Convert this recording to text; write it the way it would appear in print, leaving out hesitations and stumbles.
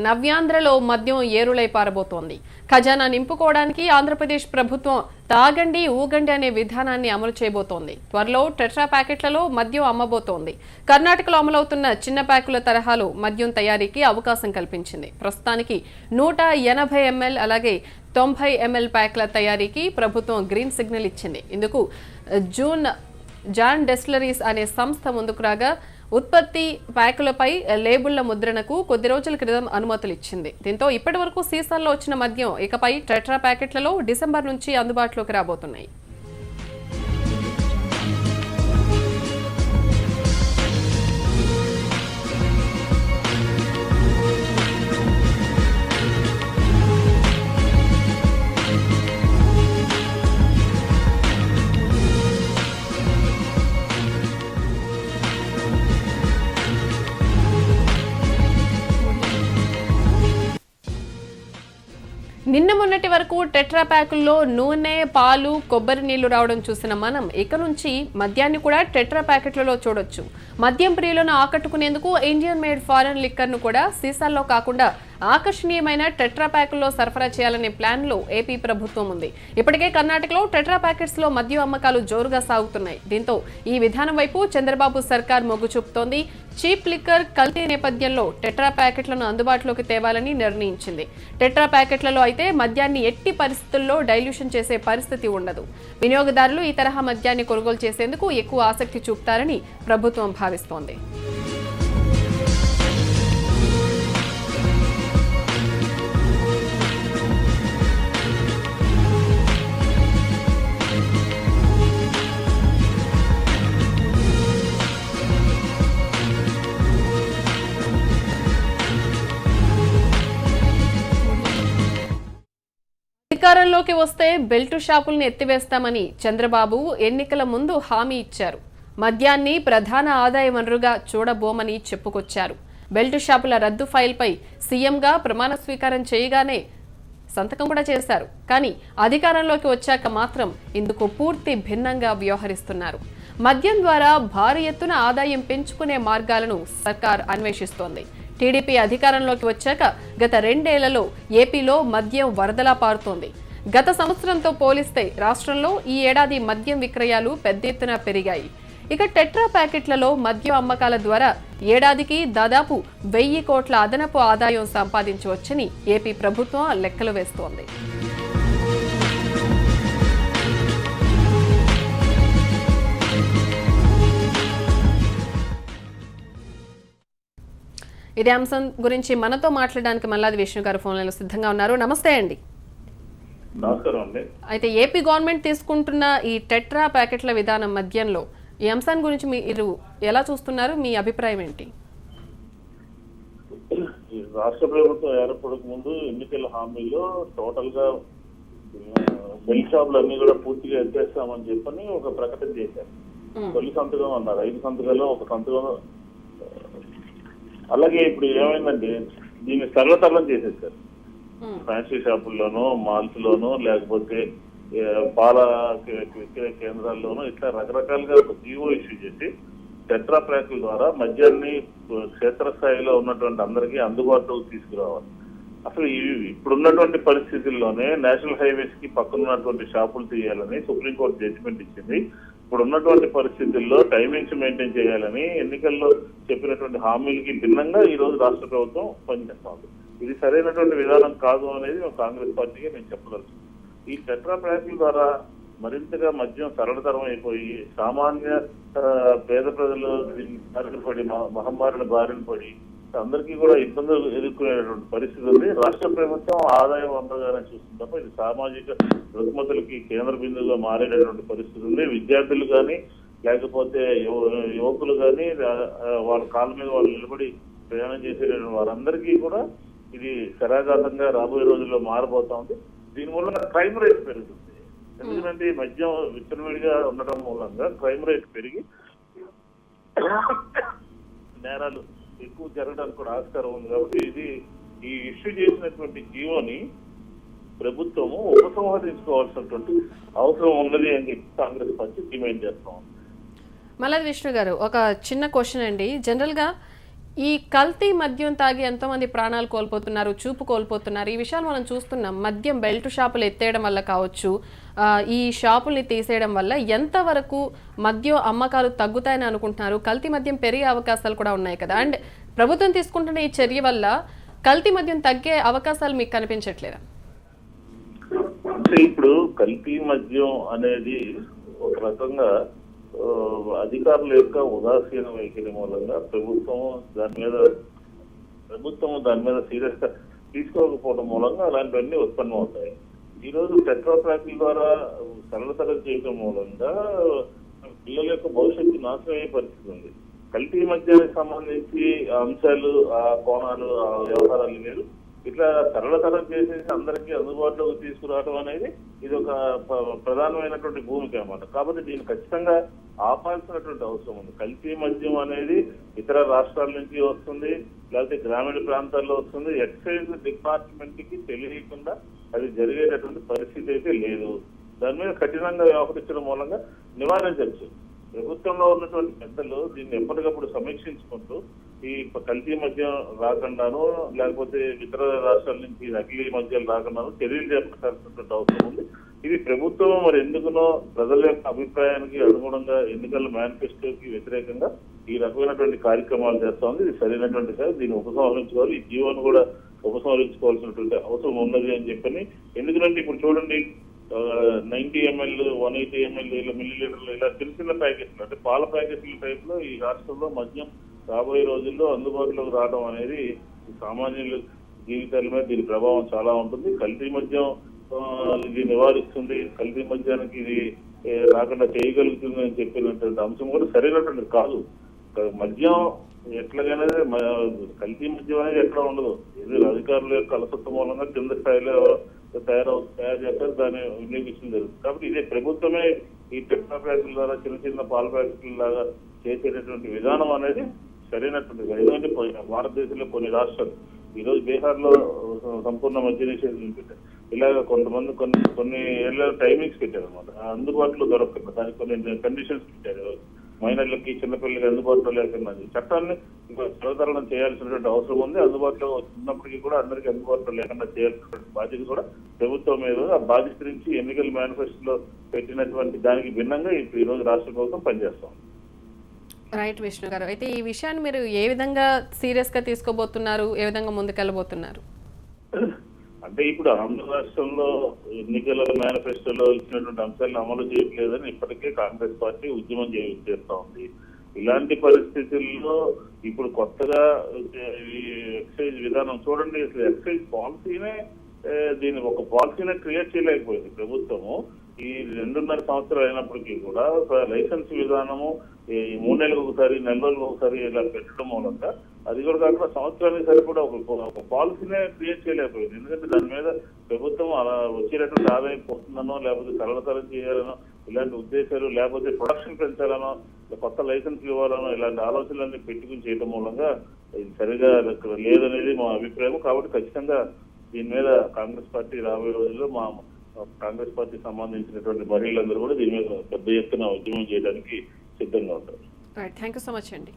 నవ్యాంధ్రలో మద్యం ఏరులై పారబోతోంది. ఖజానా నింపుకోవడానికి ఆంధ్రప్రదేశ్ ప్రభుత్వం తాగండి ఊగండి అనే విధానాన్ని అమలు చేయబోతోంది. త్వరలో టెట్రా ప్యాకెట్లలో మద్యం అమ్మబోతోంది. కర్ణాటకలో అమలవుతున్న చిన్న ప్యాకుల తరహాలో మద్యం తయారీకి అవకాశం కల్పించింది. ప్రస్తుతానికి 180 ml అలాగే 90 ml ప్యాక్ల తయారీకి ప్రభుత్వం గ్రీన్ సిగ్నల్ ఇచ్చింది. ఇందుకు జాన్ డెస్టిలరీస్ అనే సంస్థ ముందుకు రాగా ఉత్పత్తి ప్యాకులపై లేబుళ్ల ముద్రణకు కొద్ది రోజుల క్రితం అనుమతులు ఇచ్చింది. దీంతో ఇప్పటి వరకు సీసాల్లో వచ్చిన మద్యం ఇకపై టెట్రా ప్యాకెట్లలో డిసెంబర్ నుంచి అందుబాటులోకి రాబోతున్నాయి. నిన్న మొన్నటి వరకు టెట్రా ప్యాకుల్లో నూనె, పాలు, కొబ్బరి నీళ్లు రావడం చూసిన మనం ఇక నుంచి మద్యాన్ని కూడా టెట్రా ప్యాకెట్లలో చూడొచ్చు. మద్యం ప్రియులను ఆకట్టుకునేందుకు ఇండియన్ మేడ్ ఫారెన్ లిక్కర్ ను కూడా సీసాల్లో కాకుండా ఆకర్షణీయమైన టెట్రా ప్యాకుల్లో సరఫరా చేయాలనే ప్లాన్ లో ఏపీ ప్రభుత్వం ఉంది. ఇప్పటికే కర్ణాటకలో టెట్రా ప్యాకెట్స్ లో మద్యం అమ్మకాలు జోరుగా సాగుతున్నాయి. దీంతో ఈ విధానం వైపు చంద్రబాబు సర్కార్ మొగ్గు చూపుతోంది. చీప్ లిక్కర్ కల్తీ నేపథ్యంలో టెట్రా ప్యాకెట్లను అందుబాటులోకి తేవాలని నిర్ణయించింది. టెట్రా ప్యాకెట్లలో అయితే మద్యాన్ని ఎట్టి పరిస్థితుల్లో డైల్యూషన్ చేసే పరిస్థితి ఉండదు. వినియోగదారులు ఈ తరహా మద్యాన్ని కొనుగోలు చేసేందుకు ఎక్కువ ఆసక్తి చూపుతారని ప్రభుత్వం భావిస్తోంది. అధికారంలోకి వస్తే బెల్టు షాపుల్ని ఎత్తివేస్తామని చంద్రబాబు ఎన్నికల ముందు హామీ ఇచ్చారు. మద్యాన్ని ప్రధాన ఆదాయ వనరుగా చూడబోమని చెప్పుకొచ్చారు. బెల్టు షాపుల రద్దు ఫైల్పై సీఎంగా ప్రమాణ స్వీకారం చేయగానే సంతకం కూడా చేశారు. కానీ అధికారంలోకి వచ్చాక మాత్రం ఇందుకు పూర్తి భిన్నంగా వ్యవహరిస్తున్నారు. మద్యం ద్వారా భారీ ఎత్తున ఆదాయం పెంచుకునే మార్గాలను సర్కార్ అన్వేషిస్తోంది. టీడీపీ అధికారంలోకి వచ్చాక గత 2 ఏళ్లలో ఏపీలో మద్యం వరదలా పారుతోంది. గత సంవత్సరంతో పోలిస్తే రాష్ట్రంలో ఈ ఏడాది మద్యం విక్రయాలు పెద్ద ఎత్తున పెరిగాయి. ఇక టెట్రా ప్యాకెట్లలో మద్యం అమ్మకాల ద్వారా ఏడాదికి దాదాపు 1000 కోట్ల అదనపు ఆదాయం సంపాదించవచ్చని ఏపీ ప్రభుత్వం లెక్కలు వేస్తోంది. ఇదే అంశం గురించి మనతో మాట్లాడడానికి మల్లాది విష్ణు గారు ఫోన్ లైన్లో సిద్ధంగా ఉన్నారు. నమస్తే అండి. నమస్కారం అండి. అయితే ఏపీ గవర్నమెంట్ తీసుకుంటున్న ఈ టెట్రా ప్యాకెట్ల విధానం మద్యంలో ఈ అంశాన్ని గురించి మీరు ఎలా చూస్తున్నారు? మీ అభిప్రాయం ఏంటి? రాష్ట్ర ప్రభుత్వం ఏర్పడక ముందు ఎన్నికల హామీలో టోటల్ గా బెల్ట్ షాపులు అన్ని కూడా పూర్తిగా ఎత్తేస్తామని చెప్పని ఒక ప్రకటన చేశారు. తొలి సంతకం అన్నారు, 5 సంతకాలు, ఒక సంతకం. అలాగే ఇప్పుడు ఏమైందంటే దీన్ని సరళతరం చేసేసారు. ఫ్యాన్సీ షాపుల్లోనూ, మాల్స్ లోనూ, లేకపోతే పాల విక్రయ కేంద్రాల్లోనూ ఇట్లా రకరకాలుగా ఒక జీవో ఇష్యూ చేసి టెట్రా ప్యాకుల ద్వారా మద్యాన్ని క్షేత్రస్థాయిలో ఉన్నటువంటి అందరికీ అందుబాటులోకి తీసుకురావాలి. అసలు ఇప్పుడున్నటువంటి పరిస్థితుల్లోనే నేషనల్ హైవేస్ కి పక్కన ఉన్నటువంటి షాపులు తీయాలని సుప్రీంకోర్టు జడ్జిమెంట్ ఇచ్చింది. ఇప్పుడు ఉన్నటువంటి పరిస్థితుల్లో టైమింగ్స్ మెయింటైన్ చేయాలని ఎన్నికల్లో చెప్పినటువంటి హామీలకి భిన్నంగా ఈ రోజు రాష్ట్ర ప్రభుత్వం పనిచేస్తోంది. ఇది సరైనటువంటి విధానం కాదు అనేది కాంగ్రెస్ పార్టీకి నేను చెప్పగలను. ఈ టెట్రా ప్యాకుల ద్వారా మరింతగా మద్యం సరళతరం అయిపోయి సామాన్య పేద ప్రజలు బారిన పడి, మహమ్మారిని బారిన పడి అందరికీ కూడా ఇబ్బందులు ఎదుర్కొనేటువంటి పరిస్థితి ఉంది. రాష్ట్ర ప్రభుత్వం ఆదాయం వనరుగానే చూస్తుంది తప్ప ఇది సామాజిక రుగ్మతలకి కేంద్ర బిందువుగా మారేటటువంటి పరిస్థితి ఉంది. విద్యార్థులు కానీ లేకపోతే యువకులు కానీ వాళ్ళ కాళ్ళ మీద వాళ్ళు నిలబడి ప్రయాణం చేసేటటువంటి వారందరికీ కూడా ఇది శరాఘాతంగా రాబోయే రోజుల్లో మారబోతా ఉంది. దీని మూలంగా క్రైమ్ రేట్ పెరుగుతుంది. ఎందుకంటే ఈ మద్యం విచ్చలవిడిగా ఉండటం మూలంగా క్రైమ్ రేట్ పెరిగి నేరాలు ఎక్కువ జరగడానికి కూడా ఆస్కారం ఉంది. కాబట్టి ఇది ఈ ఇష్యూ చేసినటువంటి జీవోని ప్రభుత్వము ఉపసంహరించుకోవాల్సినటువంటి అవసరం ఉన్నది అని చెప్పి కాంగ్రెస్ పార్టీ డిమాండ్ చేస్తాం. మల్లాది విష్ణు గారు, ఒక చిన్న క్వశ్చన్ అండి. జనరల్గా ఈ కల్తీ మద్యం తాగి ఎంతో మంది ప్రాణాలు కోల్పోతున్నారు, చూపు కోల్పోతున్నారు. ఈ విషయాలు మనం చూస్తున్నాం. మద్యం బెల్ట్ షాపులు ఎత్తేయడం వల్ల కావచ్చు, ఈ షాపుల్ని తీసేయడం వల్ల ఎంతవరకు మద్యం అమ్మకాలు తగ్గుతాయని అనుకుంటున్నారు? కల్తీ మద్యం పెరిగే అవకాశాలు కూడా ఉన్నాయి కదా. అండ్ ప్రభుత్వం తీసుకుంటున్న ఈ చర్య వల్ల కల్తీ మద్యం తగ్గే అవకాశాలు మీకు కనిపించట్లేదా? అంటే ఇప్పుడు కల్తీ మద్యం అనేది ఒక రకంగా అధికారుల యొక్క ఉదాసీన వైఖరి మూలంగా ప్రభుత్వం దాని మీద సీరియస్ గా తీసుకోకపోవడం మూలంగా అలాంటివన్నీ ఉత్పన్నమవుతాయి. ఈ రోజు పెట్రోల్ ట్రాక్ల ద్వారా సరళతరం చేయడం మూలంగా పిల్లల యొక్క భవిష్యత్తు నాశనం అయ్యే పరిస్థితి ఉంది. కల్తీ మద్యానికి సంబంధించి అంశాలు, ఆ కోణాలు, ఆ వ్యవహారాలు వేరు. ఇట్లా సరళతరం చేసేసి అందరికీ అందుబాటులోకి తీసుకురావడం అనేది ఇది ఒక ప్రధానమైనటువంటి భూమిక అన్నమాట. కాబట్టి దీన్ని ఖచ్చితంగా ఆపాల్సినటువంటి అవసరం ఉంది. కల్తీ మద్యం అనేది ఇతర రాష్ట్రాల నుంచి వస్తుంది, లేకపోతే గ్రామీణ ప్రాంతాల్లో వస్తుంది. ఎక్సైజ్ డిపార్ట్మెంట్ కి తెలియకుండా అది జరిగేటటువంటి పరిస్థితి అయితే లేదు. దాని మీద కఠినంగా వ్యవహరించడం మూలంగా నివారించవచ్చు. ప్రభుత్వంలో ఉన్నటువంటి పెద్దలు దీన్ని ఎప్పటికప్పుడు సమీక్షించుకుంటూ ఈ కల్తీ మద్యం రాకుండాను, లేకపోతే ఇతర రాష్ట్రాల నుంచి నకిలీ మద్యాలు రాకుండాను చర్యలు చేపట్టాల్సినటువంటి అవసరం ఉంది. ఇది ప్రభుత్వం మరి ఎందుకునో ప్రజల యొక్క అభిప్రాయానికి అనుగుణంగా ఎన్నికల మేనిఫెస్టోకి వ్యతిరేకంగా ఈ రకమైనటువంటి కార్యక్రమాలు చేస్తా ఉంది. ఇది సరైనటువంటి కాదు. దీన్ని ఉపసంహరించుకోవాలి. ఈ జీవోను కూడా ఉపసంహరించుకోవాల్సినటువంటి అవసరం ఉన్నది అని చెప్పని. ఎందుకంటే ఇప్పుడు చూడండి, 90 ml, 180 ml, ఇలా మిల్లీలీటర్లు, ఇలా చిన్న చిన్న ప్యాకెట్లు, అంటే పాల ప్యాకెట్ల టైప్ లో ఈ రాష్ట్రంలో మద్యం రాబోయే రోజుల్లో అందుబాటులోకి రావడం అనేది సామాన్యుల జీవితాల మీద దీని ప్రభావం చాలా ఉంటుంది. కల్తీ మద్యం ఇది నివారిస్తుంది, కల్తీ మద్యానికి ఇది రాకుండా చేయగలుగుతుంది అని చెప్పినటువంటి అంశం కూడా సరైనటువంటి కాదు. మద్యం ఎట్లాగైనా కల్తీ మద్యం అనేది ఎట్లా ఉండదు. ఇది అధికారుల యొక్క అలసత్వం మూలంగా కింద స్థాయిలో తయారు చేస్తారు, దాన్ని వినియోగించడం జరుగుతుంది. కాబట్టి ఇదే ప్రభుత్వమే ఈ పెట్రోల్ ప్యాకెట్ల ద్వారా చిన్న చిన్న పాల ప్యాకెట్ల లాగా చేసేటటువంటి విధానం అనేది సరైనటువంటి. ఎందుకంటే భారతదేశంలో కొన్ని రాష్ట్రాలు, ఈ రోజు బీహార్ లో సంపూర్ణ మద్య నిషేధం పెట్టారు. ఇలాగ కొంతమంది కొన్ని ఏళ్ళ టైమింగ్స్ పెట్టారు అనమాట. అందుబాటులో దొరకకుండా దానికి కొన్ని కండిషన్స్ పెట్టారు. మైనర్లకి, చిన్నపిల్లలకి అందుబాటులో లేకుండా చట్టాన్ని సులభతరం చేయాల్సినటువంటి అవసరం ఉంది. అందుబాటులో ఉన్నప్పటికీ కూడా అందరికీ అందుబాటులో లేకుండా చేయాల్సినటువంటి బాధ్యత కూడా ప్రభుత్వం మీద. ఆ బాధ్యత నుంచి ఎన్నికల మేనిఫెస్టోలో పెట్టినటువంటి దానికి భిన్నంగా ఈ రోజు రాష్ట్ర ప్రభుత్వం పనిచేస్తాం. రైట్ విష్ణు గారు, అయితే ఈ విషయాన్ని మీరు ఏ విధంగా సీరియస్ గా తీసుకోబోతున్నారు, ఏ విధంగా ముందుకెళ్ళబోతున్నారు? అంటే ఇప్పుడు ఆంధ్ర రాష్ట్రంలో ఎన్నికల మేనిఫెస్టోలో ఇచ్చినటువంటి అంశాలను అమలు చేయట్లేదని ఇప్పటికే కాంగ్రెస్ పార్టీ ఉద్యమం చేస్తా ఉంది. ఇలాంటి పరిస్థితుల్లో ఇప్పుడు కొత్తగా ఈ ఎక్సైజ్ విధానం చూడండి, అసలు ఎక్సైజ్ పాలసీనే దీని ఒక పాలసీనే క్రియేట్ చేయలేకపోయింది ప్రభుత్వము. ఈ 2.5 సంవత్సరాలు అయినప్పటికీ కూడా లైసెన్స్ విధానము ఈ 3 నెలలకు ఒకసారి, 4 రోజులకు ఒకసారి ఇలా పెట్టడం మూలంగా అది కూడా కాకుండా సంవత్సరానికి సరిపడా ఒక పాలసీనే క్రియేట్ చేయలేకపోయింది. ఎందుకంటే దాని మీద ప్రభుత్వం అలా వచ్చేటటువంటి ఆదాయం పోతుందనో, లేకపోతే సరళతరం చేయాలనో ఇలాంటి ఉద్దేశాలు, లేకపోతే ప్రొడక్షన్ పెంచాలనో, కొత్త లైసెన్స్లు ఇవ్వాలనో ఇలాంటి ఆలోచనలన్నీ పెట్టుకుని చేయడం మూలంగా ఇది సరిగా లేదనేది మా అభిప్రాయం. కాబట్టి ఖచ్చితంగా దీని మీద కాంగ్రెస్ పార్టీ రాబోయే రోజుల్లో కాంగ్రెస్ పార్టీ సంబంధించినటువంటి మహిళలందరూ కూడా దీని మీద పెద్ద ఎత్తున ఉద్యమం చేయడానికి సిద్ధంగా ఉంటారు. థ్యాంక్ యూ సో మచ్ అండి.